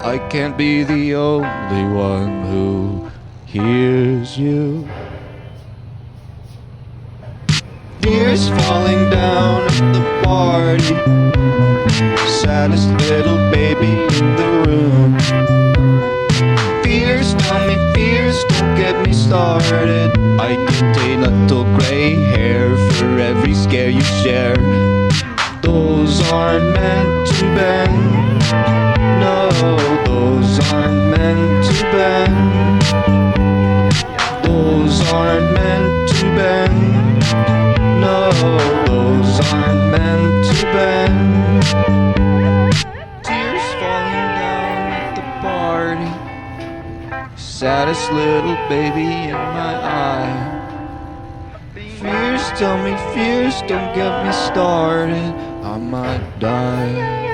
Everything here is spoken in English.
I can't be the only one who hears you. Tears falling down at the party, saddest little baby in the room. Fears, tell me fears, don't get me started. I get a little gray hair for every scare you share. Those aren't meant to bend. No, those aren't meant to bend. Those aren't meant to bend. No, those aren't meant to bend. Tears falling down at the party, saddest little baby in my eye. Fears, tell me fears, don't get me started, I might die.